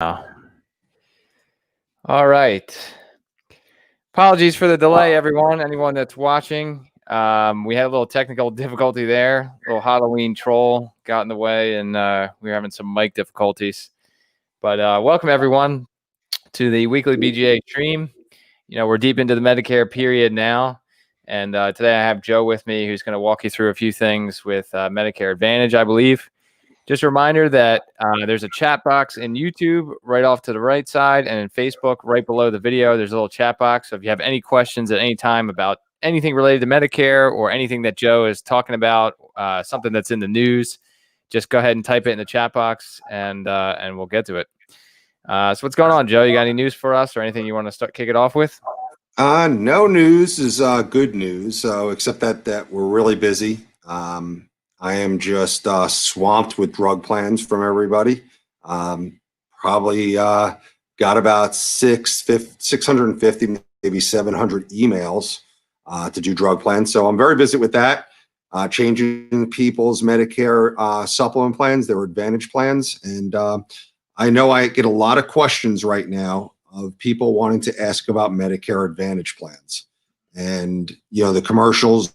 All right. Apologies for the delay, everyone. Anyone that's watching. We had a little technical difficulty there. A little Halloween troll got in the way, and we were having some mic difficulties. But welcome, everyone, to the weekly BGA stream. You know, we're deep into the Medicare period now. And today I have Joe with me, who's going to walk you through a few things with Medicare Advantage, I believe. Just a reminder that there's a chat box in YouTube right off to the right side, and in Facebook right below the video, there's a little chat box. So if you have any questions at any time about anything related to Medicare or anything that Joe is talking about, something that's in the news, just go ahead and type it in the chat box, and we'll get to it. So what's going on, Joe? You got any news for us or anything you want to kick it off with? No news is good news, except that we're really busy. I am just swamped with drug plans from everybody. Probably got about 650, maybe 700 emails to do drug plans. So I'm very busy with that, changing people's Medicare supplement plans, their Advantage plans. And I know I get a lot of questions right now of people wanting to ask about Medicare Advantage plans. And, the commercials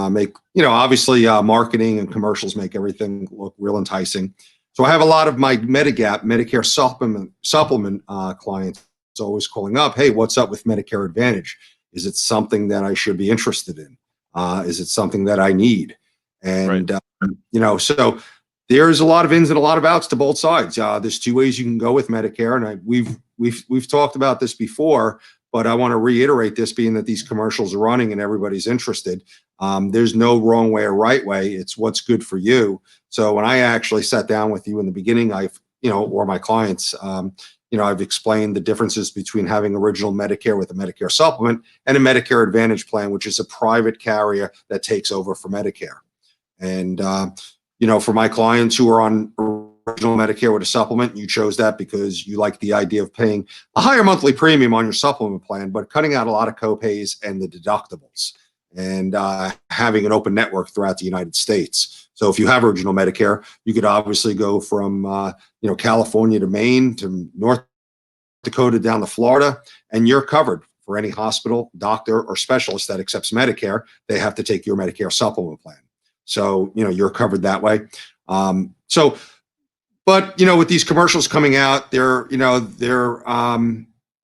make, obviously marketing and commercials make everything look real enticing. So I have a lot of my Medicare supplement clients always calling up, hey, what's up with Medicare Advantage? Is it something that I should be interested in? Is it something that I need? And, right. So there's a lot of ins and a lot of outs to both sides. There's two ways you can go with Medicare. And we've talked about this before, but I want to reiterate this, being that these commercials are running and everybody's interested. There's no wrong way or right way. It's what's good for you. So when I actually sat down with you in the beginning, or my clients, I've explained the differences between having original Medicare with a Medicare supplement and a Medicare Advantage plan, which is a private carrier that takes over for Medicare. And, for my clients who are on original Medicare with a supplement, you chose that because you like the idea of paying a higher monthly premium on your supplement plan, but cutting out a lot of copays and the deductibles, and having an open network throughout the United States. So if you have original Medicare, you could obviously go from California to Maine to North Dakota down to Florida, and you're covered for any hospital, doctor, or specialist that accepts Medicare. They have to take your Medicare supplement plan. So, you're covered that way. But with these commercials coming out, they're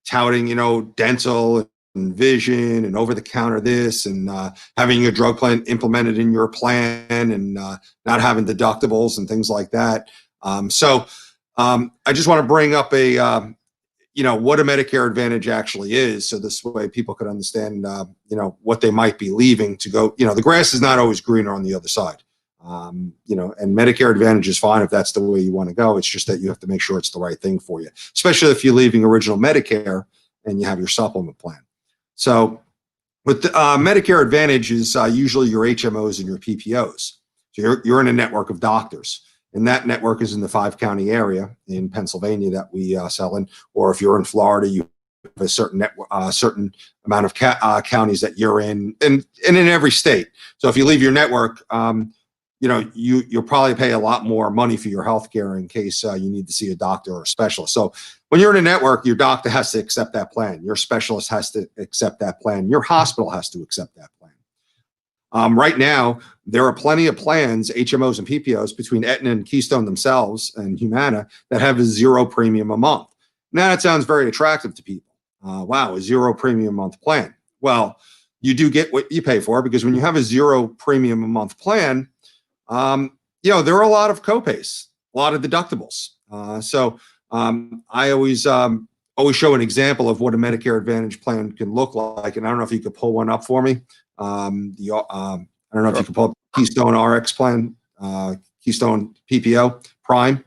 touting, dental and vision and over-the-counter this, and having your drug plan implemented in your plan, and not having deductibles and things like that. I just want to bring up what a Medicare Advantage actually is, so this way people could understand, what they might be leaving to go. The grass is not always greener on the other side. And Medicare Advantage is fine if that's the way you want to go. It's just that you have to make sure it's the right thing for you, especially if you're leaving original Medicare and you have your supplement plan. So with Medicare Advantage is usually your HMOs and your PPOs. So you're in a network of doctors. And that network is in the 5-county area in Pennsylvania that we sell in. Or if you're in Florida, you have a certain certain amount of counties that you're in, and in every state. So if you leave your network, you'll probably pay a lot more money for your health care in case you need to see a doctor or a specialist. So when you're in a network, your doctor has to accept that plan. Your specialist has to accept that plan. Your hospital has to accept that plan. Right now, there are plenty of plans, HMOs and PPOs, between Aetna and Keystone themselves and Humana, that have a 0 premium a month. Now, that sounds very attractive to people. Wow, a 0 premium a month plan. Well, you do get what you pay for, because when you have a 0 premium a month plan, there are a lot of copays, a lot of deductibles. I always show an example of what a Medicare Advantage plan can look like, and I don't know if you could pull one up for me. I don't know if you can pull up Keystone RX plan, Keystone PPO Prime.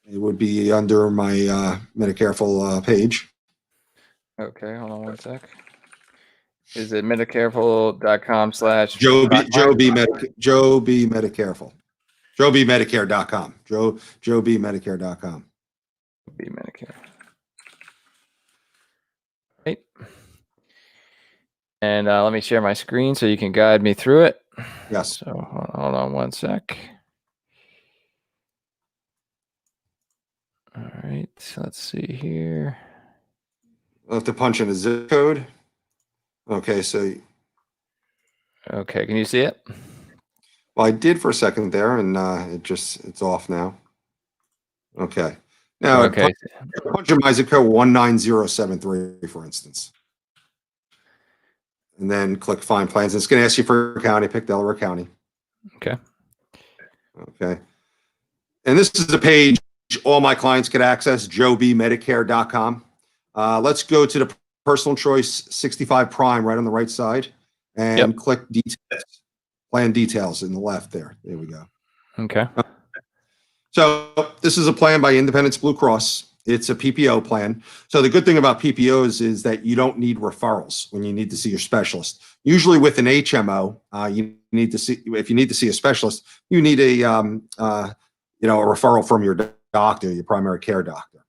It would be under my Medicareful page. Okay, hold on one sec. Is it medicareful.com/ Joe B Medicareful. JoeBMedicare.com. JoeBMedicare.com. B Medicare. Right. And let me share my screen so you can guide me through it. Yes. So hold on one sec. All right, so let's see here. I'll have to punch in a zip code. Okay, so Okay, can you see it? well, I did for a second there, and it's off now. Okay, now Okay, punch in my zip code 19073, for instance, and then click Find Plans. It's going to ask you for a county. Pick Delaware County. okay. Okay, and this is the page all my clients could access, joebmedicare.com. Let's go to the personal choice 65 prime right on the right side and click details, plan details in the left there. There we go. Okay. So this is a plan by Independence Blue Cross. It's a PPO plan. So the good thing about PPOs is that you don't need referrals when you need to see your specialist. Usually with an HMO, you need to see, if you need to see a specialist, you need a referral from your doctor, your primary care doctor.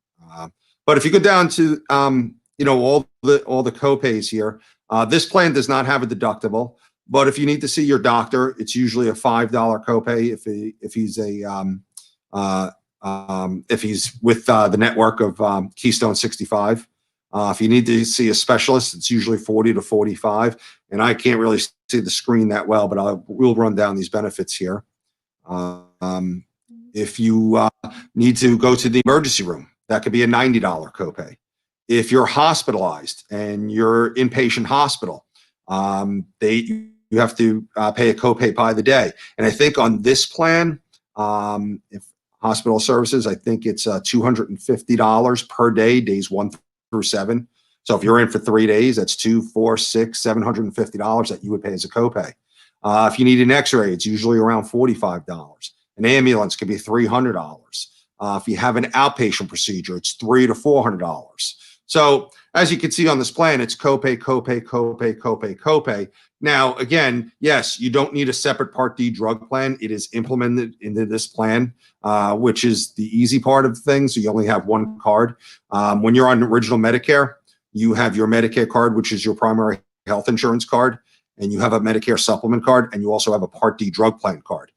But if you go down to all the copays here, this plan does not have a deductible. But if you need to see your doctor, it's usually a $5 copay if he's with the network of Keystone 65. If you need to see a specialist, it's usually 40 to 45. And I can't really see the screen that well, but we'll run down these benefits here. If you need to go to the emergency room, that could be a $90 copay. If you're hospitalized and you're inpatient hospital, you have to pay a copay by the day. And I think on this plan, if hospital services, I think it's $250 per day, days 1 through 7. So if you're in for 3 days, that's $200, $400, $600, $750 that you would pay as a copay. If you need an X-ray, it's usually around $45. An ambulance could be $300. If you have an outpatient procedure, it's $300 to $400. So as you can see on this plan, it's copay, copay, copay, copay, copay. Now, again, yes, you don't need a separate Part D drug plan. It is implemented into this plan, which is the easy part of things. So you only have one card. When you're on original Medicare, you have your Medicare card, which is your primary health insurance card, and you have a Medicare supplement card, and you also have a Part D drug plan card.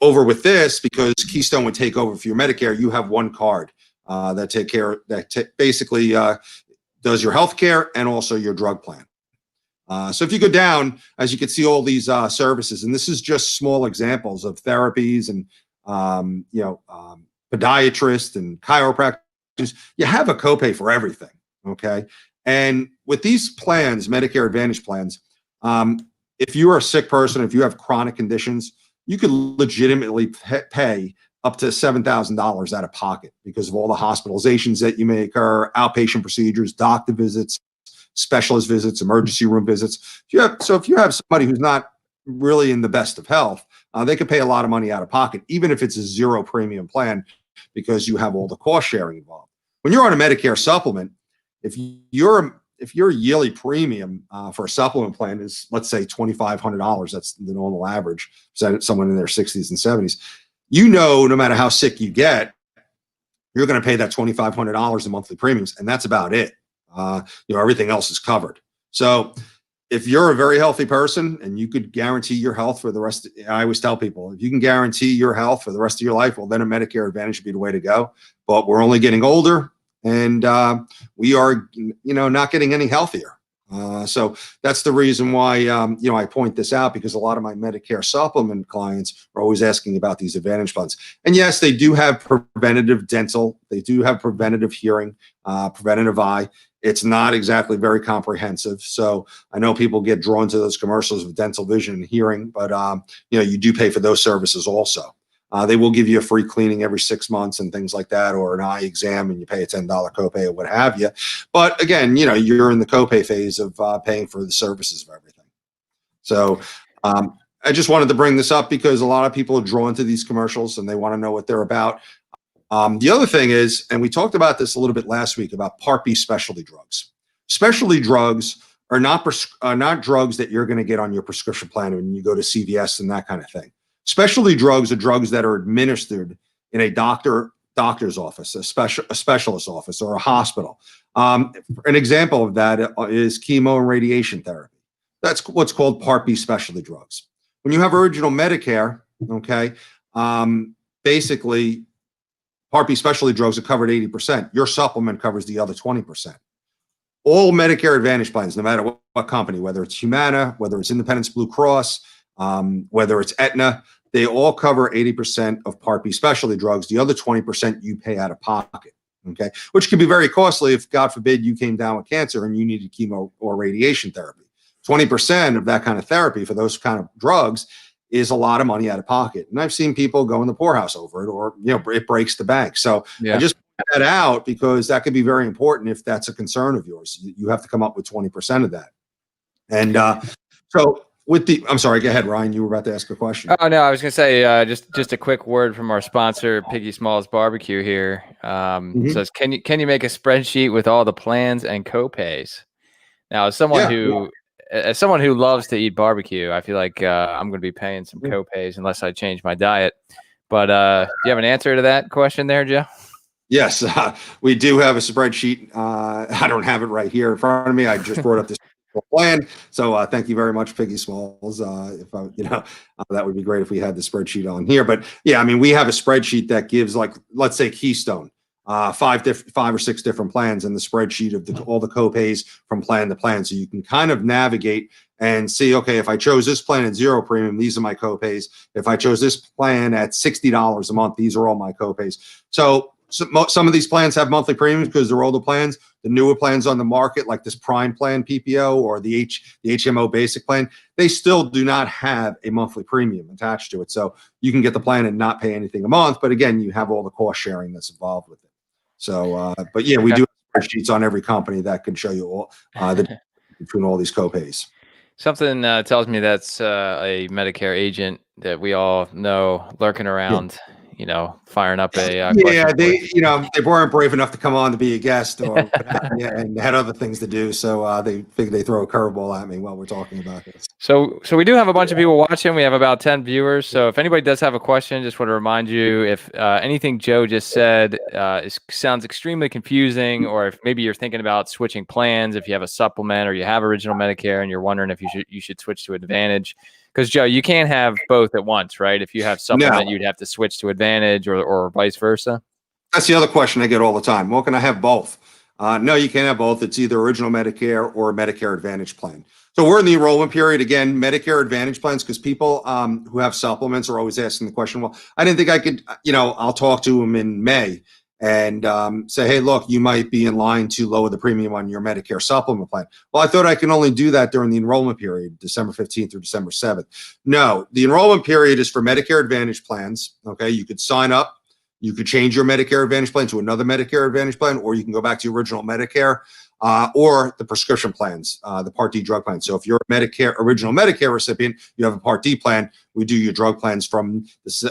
Over with this, because Keystone would take over for your Medicare, you have one card that basically does your health care and also your drug plan. So if you go down, as you can see, all these services, and this is just small examples of therapies and podiatrists and chiropractors. You have a copay for everything. Okay, and with these plans, Medicare Advantage plans, if you are a sick person, if you have chronic conditions, you could legitimately pay up to $7,000 out of pocket because of all the hospitalizations that you may occur, outpatient procedures, doctor visits, specialist visits, emergency room visits. So if you have somebody who's not really in the best of health, they could pay a lot of money out of pocket, even if it's a zero premium plan, because you have all the cost sharing involved. When you're on a Medicare supplement, if your yearly premium for a supplement plan is, let's say, $2,500, that's the normal average, someone in their 60s and 70s, no matter how sick you get, you're going to pay that $2,500 in monthly premiums, and that's about it. Everything else is covered. So if you're a very healthy person and you could guarantee your health for the rest, I always tell people, if you can guarantee your health for the rest of your life, well, then a Medicare Advantage would be the way to go. But we're only getting older, and we are, not getting any healthier. So that's the reason why, I point this out, because a lot of my Medicare supplement clients are always asking about these Advantage funds. And yes, they do have preventative dental. They do have preventative hearing, preventative eye. It's not exactly very comprehensive. So I know people get drawn to those commercials with dental, vision, and hearing, but, you do pay for those services also. They will give you a free cleaning every 6 months and things like that, or an eye exam, and you pay a $10 copay or what have you. But again, you're in the copay phase of paying for the services of everything. So I just wanted to bring this up because a lot of people are drawn to these commercials and they want to know what they're about. The other thing is, and we talked about this a little bit last week, about Part B specialty drugs. Specialty drugs are not drugs that you're going to get on your prescription plan when you go to CVS and that kind of thing. Specialty drugs are drugs that are administered in a doctor's office, a specialist office, or a hospital. An example of that is chemo and radiation therapy. That's what's called Part B specialty drugs. When you have original Medicare, okay, basically Part B specialty drugs are covered 80%. Your supplement covers the other 20%. All Medicare Advantage plans, no matter what company, whether it's Humana, whether it's Independence Blue Cross, whether it's Aetna, they all cover 80% of Part B specialty drugs. The other 20% you pay out of pocket, okay? Which can be very costly if, God forbid, you came down with cancer and you needed chemo or radiation therapy. 20% of that kind of therapy for those kind of drugs is a lot of money out of pocket. And I've seen people go in the poorhouse over it, or, it breaks the bank. So I just point that out because that could be very important if that's a concern of yours. You have to come up with 20% of that. And so with I'm sorry, go ahead, Ryan. You were about to ask a question. Oh, no, I was going to say just a quick word from our sponsor, Piggy Smalls Barbecue here. Says, can you make a spreadsheet with all the plans and co-pays? Now, as someone who loves to eat barbecue, I feel like I'm going to be paying some co-pays unless I change my diet. But do you have an answer to that question there, Joe? Yes, we do have a spreadsheet. I don't have it right here in front of me. I just brought up this plan. So thank you very much, Piggy Smalls. If I, that would be great if we had the spreadsheet on here. But yeah, I mean, we have a spreadsheet that gives, like, let's say Keystone, 5 or 6 different plans, and the spreadsheet of all the co-pays from plan to plan. So you can kind of navigate and see, okay, if I chose this plan at 0 premium, these are my co-pays. If I chose this plan at $60 a month, these are all my co-pays. So some of these plans have monthly premiums because they're older plans. The newer plans on the market, like this Prime Plan PPO or the HMO Basic Plan, they still do not have a monthly premium attached to it. So you can get the plan and not pay anything a month. But again, you have all the cost sharing that's involved with it. So, but yeah, we do have spreadsheets on every company that can show you all the between all these co-pays. Something tells me that's a Medicare agent that we all know lurking around. Firing up a they weren't brave enough to come on to be a guest, or and had other things to do, so they figured they throw a curveball at me while we're talking about this. So we do have a bunch of people watching. We have about 10 viewers. So if anybody does have a question, just want to remind you, if anything Joe just said sounds extremely confusing, or if maybe you're thinking about switching plans, if you have a supplement or you have original Medicare and you're wondering if you should switch to Advantage. Because, Joe, you can't have both at once, right? If you have supplement, you'd have to switch to Advantage or vice versa. That's the other question I get all the time. Well, can I have both? No, you can't have both. It's either original Medicare or a Medicare Advantage plan. So we're in the enrollment period. Again, Medicare Advantage plans, because people who have supplements are always asking the question, well, I didn't think I could, I'll talk to them in May and say, hey, look, you might be in line to lower the premium on your Medicare supplement plan. Well, I thought I can only do that during the enrollment period, December 15th through December 7th. No, the enrollment period is for Medicare Advantage plans. Okay, you could sign up. You could change your Medicare Advantage plan to another Medicare Advantage plan, or you can go back to your original Medicare or the prescription plans, the Part D drug plan. So if you're a original Medicare recipient, you have a Part D plan, we do your drug plans from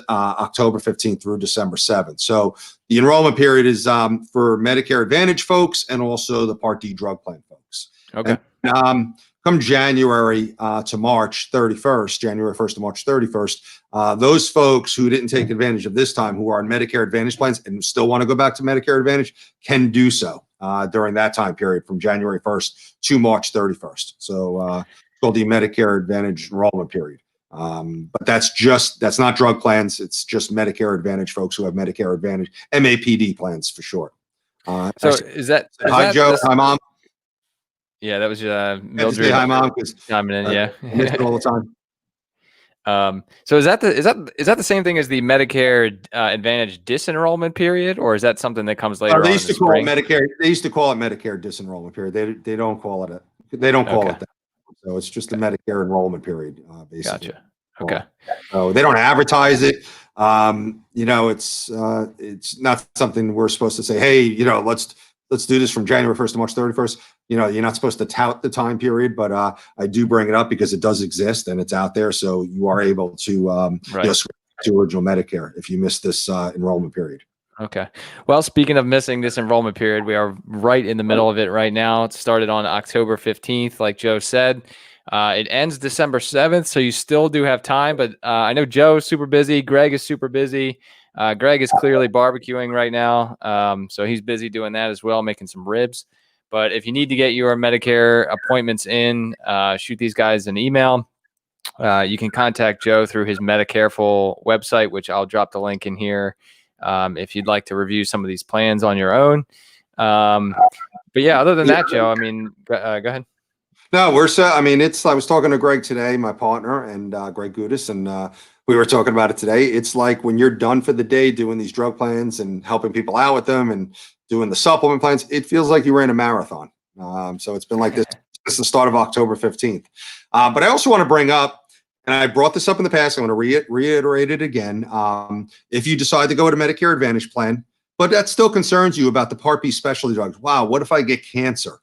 October 15th through December 7th. So the enrollment period is for Medicare Advantage folks and also the Part D drug plan folks. Okay. And, come January to March 31st, January 1st to March 31st, those folks who didn't take advantage of this time, who are on Medicare Advantage plans and still want to go back to Medicare Advantage, can do so during that time period from January 1st to March 31st. So it's called the Medicare Advantage enrollment period. But that's not drug plans. It's just Medicare Advantage folks who have Medicare Advantage, MAPD plans for short. So is that hi, Joe? Hi, Mom. Yeah, that was Mildred. Hi, Mom. Chiming in, yeah. I miss it all the time. So is that the same thing as the Medicare Advantage disenrollment period, or is that something that comes later? They used to call it Medicare. They used to call it Medicare disenrollment period. They don't call it They don't call it that. So it's just the Medicare enrollment peririd, basically. Gotcha. Okay. So they don't advertise it. It's not something we're supposed to say, hey, let's do this from January 1st to March 31st. You're not supposed to tout the time period, but I do bring it up because it does exist and it's out there. So you are able to switch to original Medicare if you miss this enrollment period. Okay. Well, speaking of missing this enrollment period, we are right in the middle of it right now. It started on October 15th, like Joe said. It ends December 7th, so you still do have time. But I know Joe's super busy. Greg is super busy. Greg is clearly barbecuing right now, so he's busy doing that as well, making some ribs. But if you need to get your Medicare appointments in, shoot these guys an email. You can contact Joe through his Medicareful website, which I'll drop the link in here. if you'd like to review some of these plans on your own. But yeah, other than that, Joe, I mean, go ahead. No, we're so. I mean, I was talking to Greg today, my partner, and Greg Gudis, and we were talking about it today. It's like when you're done for the day doing these drug plans and helping people out with them and doing the supplement plans, it feels like you ran a marathon. So it's been like this. This is the start of October 15th. But I also want to bring up, and I brought this up in the past, I'm going to reiterate it again. If you decide to go with a Medicare Advantage plan, but that still concerns you about the Part B specialty drugs. Wow, what if I get cancer?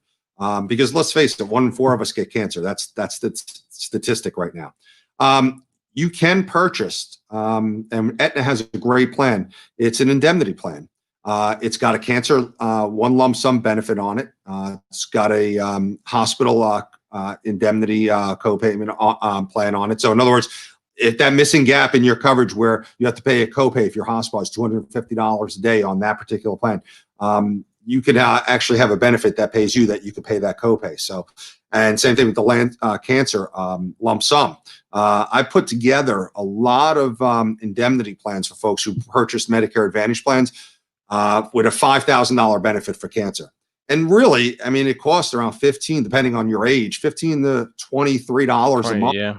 Because let's face it, 1 in 4 of us get cancer. That's the statistic right now. You can purchase, and Aetna has a great plan. It's an indemnity plan. It's got a cancer one lump sum benefit on it. It's got a hospital indemnity copayment plan on it. So in other words, if that missing gap in your coverage where you have to pay a copay if you're hospitalized, $250 a day on that particular plan, you can actually have a benefit that pays you that you could pay that copay. So, and same thing with the cancer lump sum. I put together a lot of indemnity plans for folks who purchased Medicare Advantage plans with a $5,000 benefit for cancer. And really, I mean, it costs around $15, depending on your age, $15 to $23 a month. Yeah.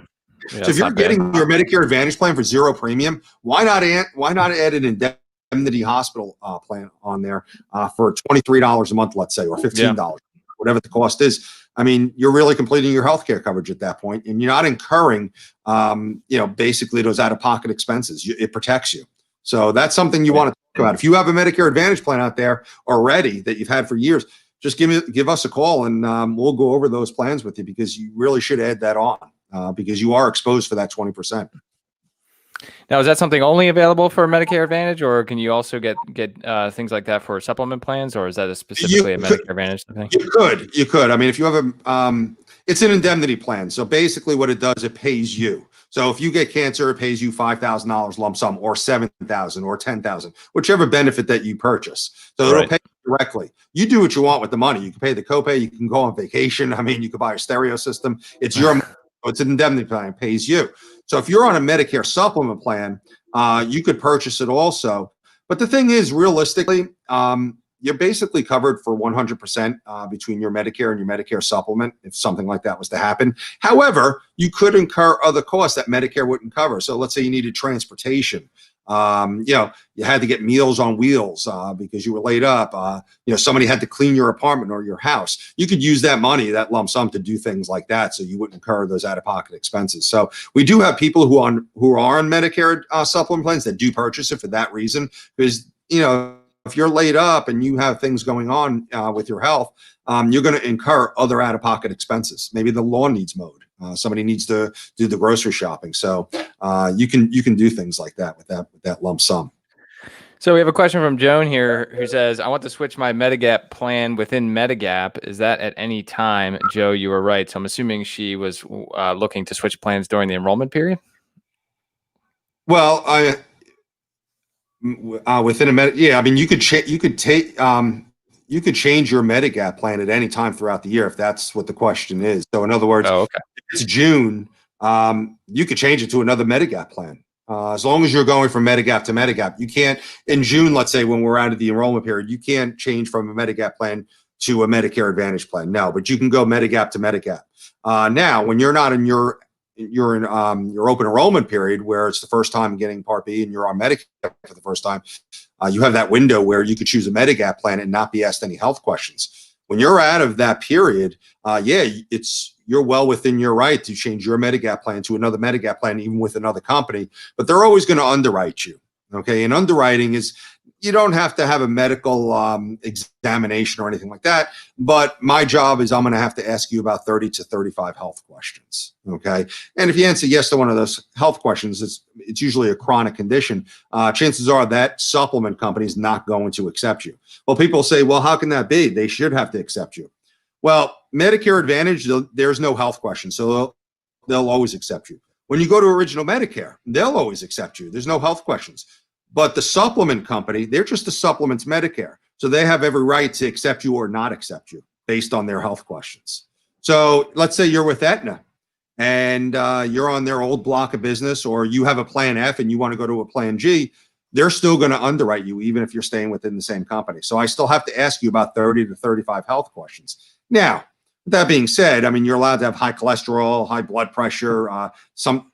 So if you're getting your Medicare Advantage plan for 0 premium, why not add an indemnity hospital plan on there for $23 a month, let's say, or $15, whatever the cost is. I mean, you're really completing your healthcare coverage at that point, and you're not incurring, basically those out-of-pocket expenses. It protects you. So that's something you want to talk about. If you have a Medicare Advantage plan out there already that you've had for years, just give us a call, and we'll go over those plans with you, because you really should add that on. Because you are exposed for that 20%. Now, is that something only available for Medicare Advantage, or can you also get things like that for supplement plans, or is that specifically a Medicare Advantage thing? You could. I mean, if you have it's an indemnity plan. So basically what it does, it pays you. So if you get cancer, it pays you $5,000 lump sum, or $7,000 or $10,000, whichever benefit that you purchase. So it'll pay you directly. You do what you want with the money. You can pay the copay. You can go on vacation. I mean, you could buy a stereo system. It's your money. It's an indemnity plan. It pays you. So if you're on a Medicare supplement plan, you could purchase it also. But the thing is, realistically, you're basically covered for 100% between your Medicare and your Medicare supplement if something like that was to happen. However, you could incur other costs that Medicare wouldn't cover. So let's say you needed transportation. You had to get Meals on Wheels because you were laid up. Somebody had to clean your apartment or your house. You could use that money, that lump sum, to do things like that, so you wouldn't incur those out-of-pocket expenses. So we do have people who are on Medicare supplement plans that do purchase it for that reason, because if you're laid up and you have things going on with your health, you're going to incur other out-of-pocket expenses. Maybe the lawn needs mowed. Somebody needs to do the grocery shopping. So you can do things like that with that lump sum. So we have a question from Joan here who says, I want to switch my Medigap plan within Medigap. Is that at any time? Joe, you were right. So I'm assuming she was looking to switch plans during the enrollment period. Well, within a I mean, you could change your Medigap plan at any time throughout the year, if that's what the question is. So in other words, if it's June, you could change it to another Medigap plan. As long as you're going from Medigap to Medigap, you can't in June, let's say, when we're out of the enrollment period, you can't change from a Medigap plan to a Medicare Advantage plan. No, but you can go Medigap to Medigap. Now, when you're not in your open enrollment period, where it's the first time getting Part B and you're on Medicare for the first time, you have that window where you could choose a Medigap plan and not be asked any health questions. When you're out of that period, you're well within your right to change your Medigap plan to another Medigap plan, even with another company, but they're always going to underwrite you. Okay. And underwriting is, you don't have to have a medical examination or anything like that. But my job is I'm going to have to ask you about 30 to 35 health questions. Okay. And if you answer yes to one of those health questions, it's usually a chronic condition. Chances are that supplement company is not going to accept you. Well, people say, well, how can that be? They should have to accept you. Well, Medicare Advantage, there's no health question. So they'll always accept you. When you go to Original Medicare, they'll always accept you. There's no health questions. But the supplement company, they're just the supplements Medicare. So they have every right to accept you or not accept you based on their health questions. So let's say you're with Aetna and you're on their old block of business, or you have a plan F and you want to go to a plan G. they're still going to underwrite you even if you're staying within the same company. So I still have to ask you about 30 to 35 health questions. Now, with that being said, I mean, you're allowed to have high cholesterol, high blood pressure,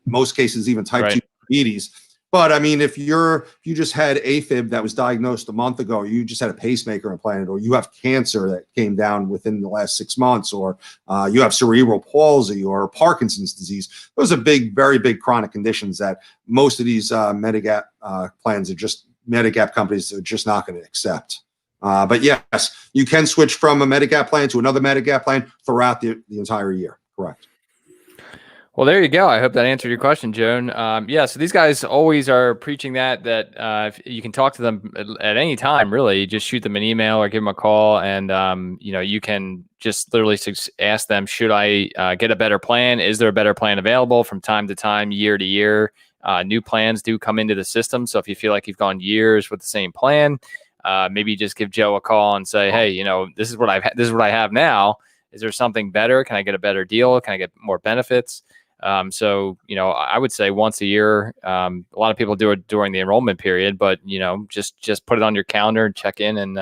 most cases even type 2 diabetes. But I mean, if you just had AFib that was diagnosed a month ago, or you just had a pacemaker implanted, or you have cancer that came down within the last 6 months, or you have cerebral palsy or Parkinson's disease, those are very big chronic conditions that most of these Medigap plans are just Medigap companies are just not going to accept. But yes, you can switch from a Medigap plan to another Medigap plan throughout the entire year. Correct. Well, there you go. I hope that answered your question, Joan. Yeah, so these guys always are preaching that if you can talk to them at any time, really. Just shoot them an email or give them a call, and you can just literally ask them, should I get a better plan? Is there a better plan available? From time to time, year to year, new plans do come into the system. So if you feel like you've gone years with the same plan, maybe just give Joe a call and say, hey, this is what I have now. Is there something better? Can I get a better deal? Can I get more benefits? So, I would say once a year. A lot of people do it during the enrollment period, but just put it on your calendar and check in and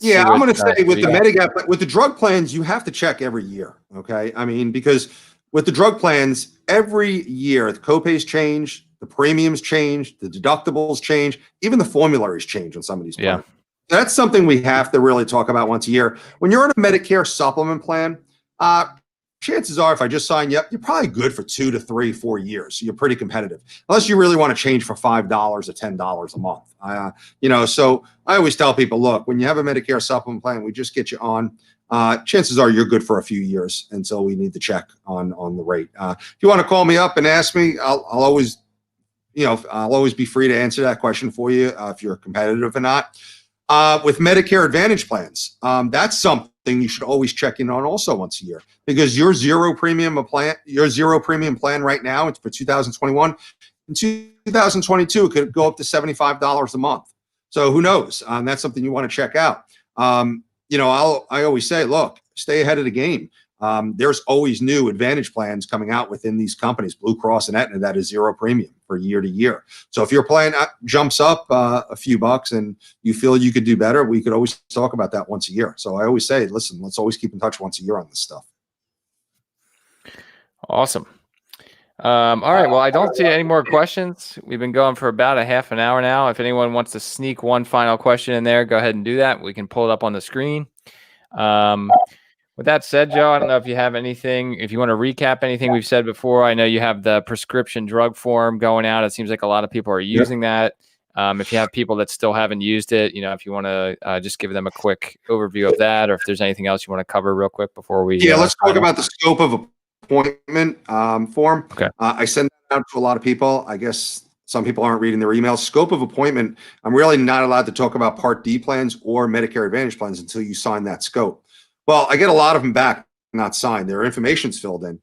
yeah, I'm going to say with the Medigap, with the drug plans, you have to check every year. Okay. I mean, because with the drug plans, every year the copays change, the premiums change, the deductibles change, even the formularies change on some of these plans. Yeah. That's something we have to really talk about once a year. When you're on a Medicare supplement plan, chances are, if I just sign you up, you're probably good for 2 to 3, 4 years. So you're pretty competitive, unless you really want to change for $5 or $10 a month. So I always tell people, look, when you have a Medicare supplement plan, we just get you on. Chances are you're good for a few years until we need to check on the rate. If you want to call me up and ask me, I'll always be free to answer that question for you if you're competitive or not. With Medicare Advantage plans, that's something you should always check in on also once a year, because your zero premium plan right now, it's for 2021. In 2022, it could go up to $75 a month. So who knows? That's something you want to check out. I always say, look, stay ahead of the game. There's always new Advantage plans coming out within these companies, Blue Cross and Aetna, that is zero premium for year to year. So if your plan jumps up a few bucks and you feel you could do better, we could always talk about that once a year. So I always say, listen, let's always keep in touch once a year on this stuff. Awesome. All right. Well, I don't see any more questions. We've been going for about a half an hour now. If anyone wants to sneak one final question in there, go ahead and do that. We can pull it up on the screen. With that said, Joe, I don't know if you have anything, if you want to recap anything we've said before. I know you have the prescription drug form going out. It seems like a lot of people are using that. If you have people that still haven't used it, if you want to just give them a quick overview of that, or if there's anything else you want to cover real quick before we. Yeah, let's talk about the scope of appointment form. Okay. I send that out to a lot of people. I guess some people aren't reading their emails. Scope of appointment, I'm really not allowed to talk about Part D plans or Medicare Advantage plans until you sign that scope. Well, I get a lot of them back not signed. Their information's filled in.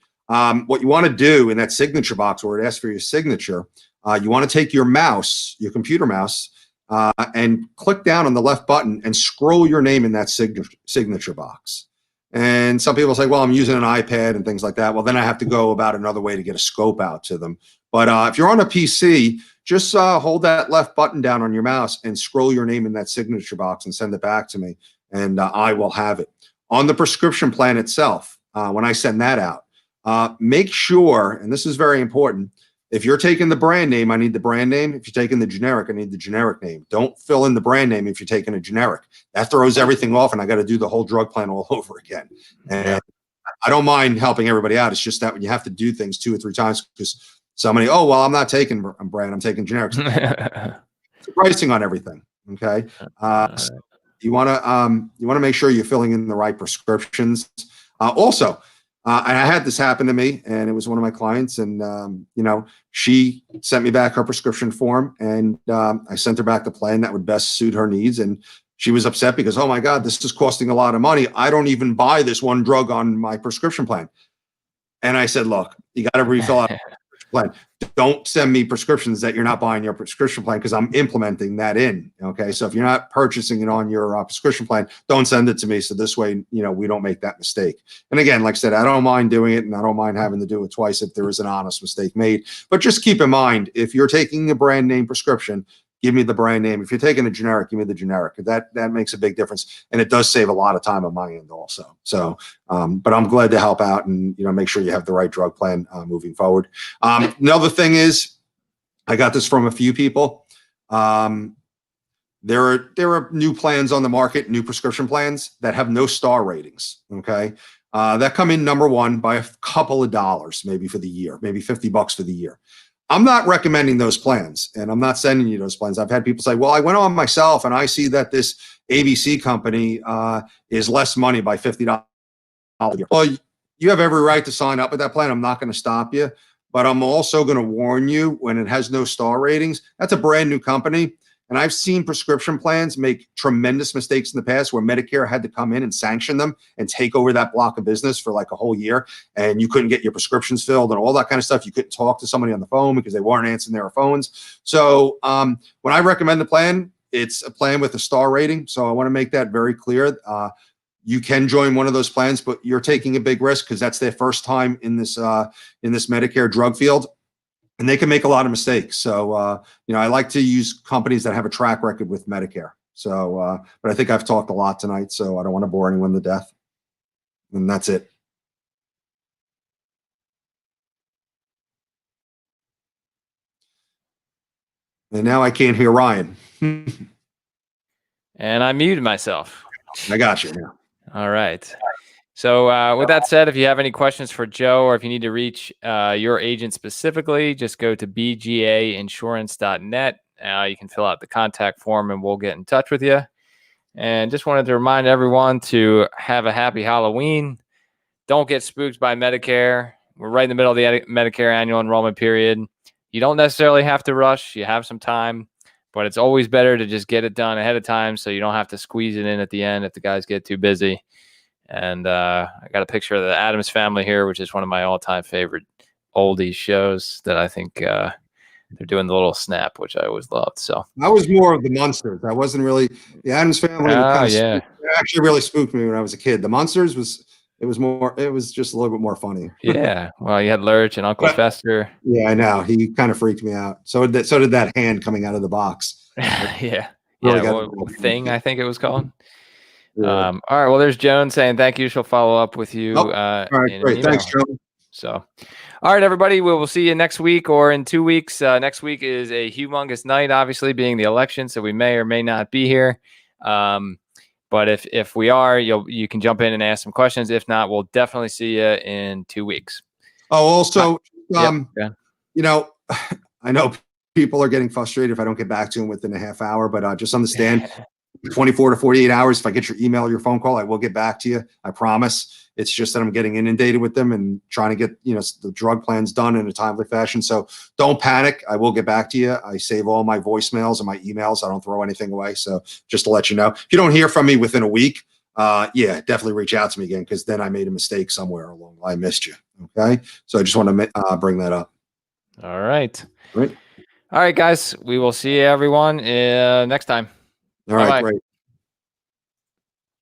What you want to do in that signature box where it asks for your signature, you want to take your mouse, your computer mouse, and click down on the left button and scroll your name in that signature box. And some people say, well, I'm using an iPad and things like that. Well, then I have to go about another way to get a scope out to them. But if you're on a PC, just hold that left button down on your mouse and scroll your name in that signature box and send it back to me, and I will have it. On the prescription plan itself, when I send that out, make sure, and this is very important, if you're taking the brand name, I need the brand name. If you're taking the generic, I need the generic name. Don't fill in the brand name if you're taking a generic. That throws everything off, and I got to do the whole drug plan all over again. And I don't mind helping everybody out. It's just that when you have to do things 2 or 3 times because somebody, oh, well, I'm not taking a brand, I'm taking generics. Pricing on everything, okay? So you want to make sure you're filling in the right prescriptions. Also, and I had this happen to me, and it was one of my clients, and she sent me back her prescription form, and I sent her back the plan that would best suit her needs, and she was upset because, oh my God, this is costing a lot of money. I don't even buy this one drug on my prescription plan. And I said, look, you got to refill out plan. Don't send me prescriptions that you're not buying your prescription plan, because I'm implementing that in. Okay. So if you're not purchasing it on your prescription plan, don't send it to me. So this way, we don't make that mistake. And again, like I said, I don't mind doing it, and I don't mind having to do it twice if there is an honest mistake made. But just keep in mind, if you're taking a brand name prescription, give me the brand name. If you're taking a generic, give me the generic. That makes a big difference, and it does save a lot of time on my end also. So, but I'm glad to help out and make sure you have the right drug plan moving forward. Another thing is, I got this from a few people. There are new plans on the market, new prescription plans that have no star ratings. Okay. That come in number one by a couple of dollars, maybe for the year, maybe $50 for the year. I'm not recommending those plans, and I'm not sending you those plans. I've had people say, well, I went on myself and I see that this ABC company is less money by $50 a year. Well, you have every right to sign up with that plan. I'm not going to stop you, but I'm also going to warn you, when it has no star ratings, that's a brand new company. And I've seen prescription plans make tremendous mistakes in the past where Medicare had to come in and sanction them and take over that block of business for like a whole year. And you couldn't get your prescriptions filled and all that kind of stuff. You couldn't talk to somebody on the phone because they weren't answering their phones. So when I recommend the plan, it's a plan with a star rating. So I want to make that very clear. You can join one of those plans, but you're taking a big risk because that's their first time in this Medicare drug field. And they can make a lot of mistakes. So, I like to use companies that have a track record with Medicare. So, but I think I've talked a lot tonight, so I don't want to bore anyone to death. And that's it. And now I can't hear Ryan. And I muted myself. I got you now. All right. So with that said, if you have any questions for Joe, or if you need to reach your agent specifically, just go to bgainsurance.net. You can fill out the contact form and we'll get in touch with you. And just wanted to remind everyone to have a happy Halloween. Don't get spooked by Medicare. We're right in the middle of the Medicare annual enrollment period. You don't necessarily have to rush. You have some time, but it's always better to just get it done ahead of time so you don't have to squeeze it in at the end if the guys get too busy. And I got a picture of the Addams Family here, which is one of my all-time favorite oldies shows that I think they're doing the little snap, which I always loved. So I was more of the Munsters. I wasn't really the Addams Family. It actually really spooked me when I was a kid. The Munsters was just a little bit more funny. Yeah. Well, you had Lurch and Uncle Fester. Yeah, I know. He kind of freaked me out. So did that hand coming out of the box. Yeah. Really Thing, I think it was called. Yeah. All right. Well, there's Joan saying thank you. She'll follow up with you. All right, great. Thanks, Joan. So, all right, everybody. We will see you next week or in 2 weeks. Next week is a humongous night, obviously being the election, so we may or may not be here. But if we are, you can jump in and ask some questions. If not, we'll definitely see you in 2 weeks. Oh, also, I know people are getting frustrated if I don't get back to them within a half hour, but just understand 24 to 48 hours. If I get your email or your phone call, I will get back to you. I promise. It's just that I'm getting inundated with them and trying to get, the drug plans done in a timely fashion. So don't panic. I will get back to you. I save all my voicemails and my emails. I don't throw anything away. So just to let you know, if you don't hear from me within a week, definitely reach out to me again, because then I made a mistake somewhere along the line. I missed you. Okay. So I just want to bring that up. All right. All right. All right, guys. We will see everyone next time. All right, great.